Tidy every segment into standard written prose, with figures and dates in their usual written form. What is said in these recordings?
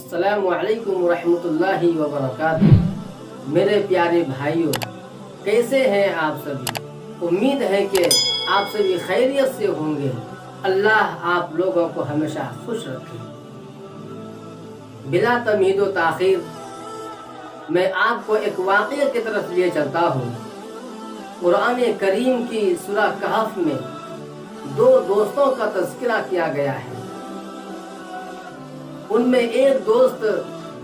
अस्सलाम वालेकुम रहमतुल्लाहि व बरकातुहू। मेरे प्यारे भाइयों, कैसे हैं आप सभी? उम्मीद है कि आप सभी खैरियत से होंगे। अल्लाह आप लोगों को हमेशा खुश रखे। बिला तमीद व ताखीर मैं आपको एक वाक़या की तरफ लिए चलता हूँ। कुरान करीम की सूरह कहफ में दो दोस्तों का तज़किरा किया गया है। उनमें एक दोस्त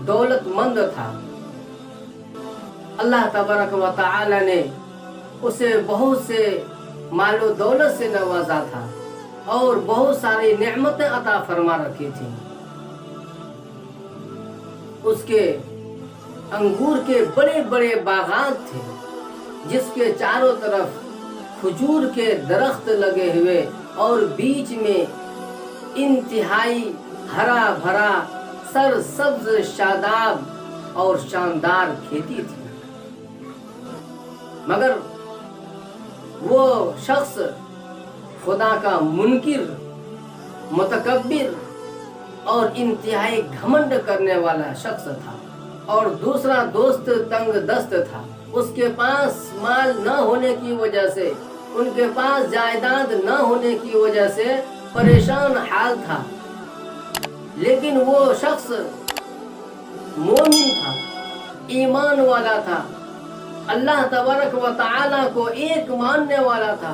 दौलतमंद था। अल्लाह तबारक व तआला ने उसे बहुत से मालो दौलत से नवाजा था और बहुत सारी नेमतें अता फरमा रखी थी। उसके अंगूर के बड़े बड़े बागात थे, जिसके चारों तरफ खजूर के दरख्त लगे हुए और बीच में इंतहाई हरा भरा सरसब्ज शादाब और शानदार खेती थी। मगर वो शख्स खुदा का मुनकिर, मुतकब्बिर और इंतहाई घमंड करने वाला शख्स था। और दूसरा दोस्त तंग दस्त था। उसके पास माल न होने की वजह से, उनके पास जायदाद न होने की वजह से परेशान हाल था। लेकिन वो शख्स मोमिन था, ईमान वाला था, अल्लाह तबारक व तआला को एक मानने वाला था,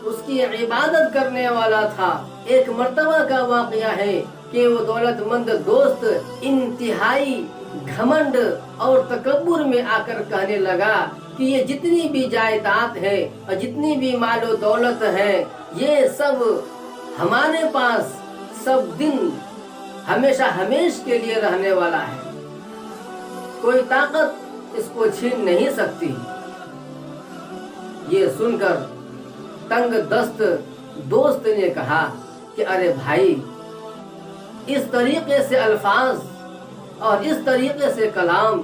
उसकी इबादत करने वाला था। एक मर्तबा का वाक़या है कि वो दौलतमंद दोस्त इंतहाई घमंड और तकब्बुर में आकर कहने लगा कि ये जितनी भी जायदाद है और जितनी भी मालो दौलत है, ये सब हमारे पास सब दिन हमेशा हमेश के लिए रहने वाला है। कोई ताकत इसको छीन नहीं सकती। ये सुनकर तंग दस्त दोस्त ने कहा कि अरे भाई, इस तरीके से अल्फाज और इस तरीके से कलाम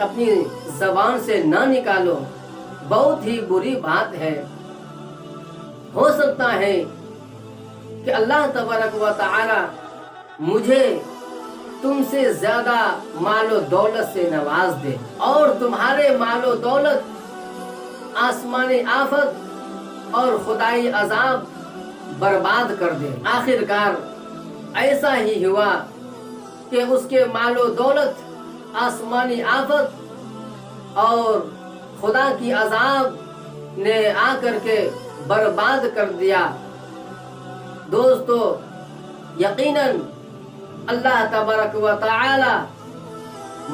अपनी जबान से ना निकालो, बहुत ही बुरी बात है। हो सकता है कि अल्लाह तबारक व तआला मुझे तुमसे ज्यादा मालो दौलत से नवाज दे और तुम्हारे मालो दौलत आसमानी आफत और खुदाई अजाब बर्बाद कर दे। आखिरकार ऐसा ही हुआ कि उसके मालो दौलत आसमानी आफत और खुदा की अजाब ने आकर के बर्बाद कर दिया। दोस्तों, यकीनन अल्लाह तबारक व तआला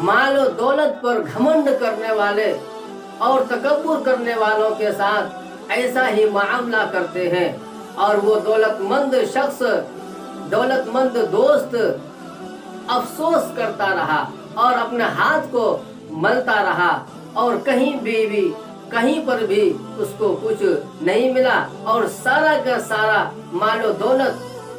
मालो दौलत पर घमंड करने वाले और तकब्बुर करने वालों के साथ ऐसा ही मामला करते हैं। और वो दौलतमंद शख्स, दौलतमंद दोस्त अफसोस करता रहा और अपने हाथ को मलता रहा और कहीं पर भी उसको कुछ नहीं मिला और सारा का सारा मालो दौलत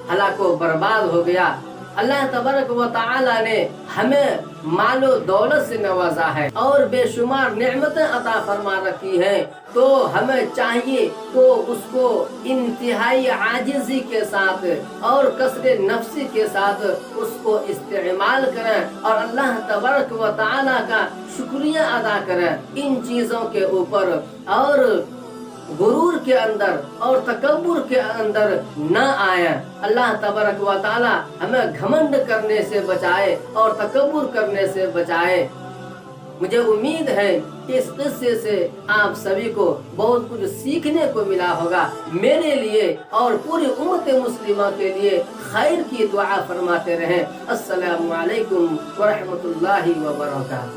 हलाको बर्बाद हो गया। अल्लाह तबारक व तआला ने हमें मालो दौलत से नवाजा है और बेशुमार नेमतें अता फरमा रखी है। तो हमें चाहिए तो उसको इंतहाई आजिज़ी के साथ और कसरे नफ्सी के साथ उसको इस्तेमाल करें और अल्लाह तबारक व तआला का शुक्रिया अदा करें इन चीज़ों के ऊपर, और गुरूर के अंदर और तकब्बुर के अंदर न आए। अल्लाह तबारक व तआला हमें घमंड करने से बचाए और तकब्बुर करने से बचाए। मुझे उम्मीद है कि इस किस्से से आप सभी को बहुत कुछ सीखने को मिला होगा। मेरे लिए और पूरी उम्मत मुस्लिमा के लिए खैर की दुआ फरमाते रहें। अस्सलामु अलैकुम व रहमतुल्लाहि व बरकातुहू।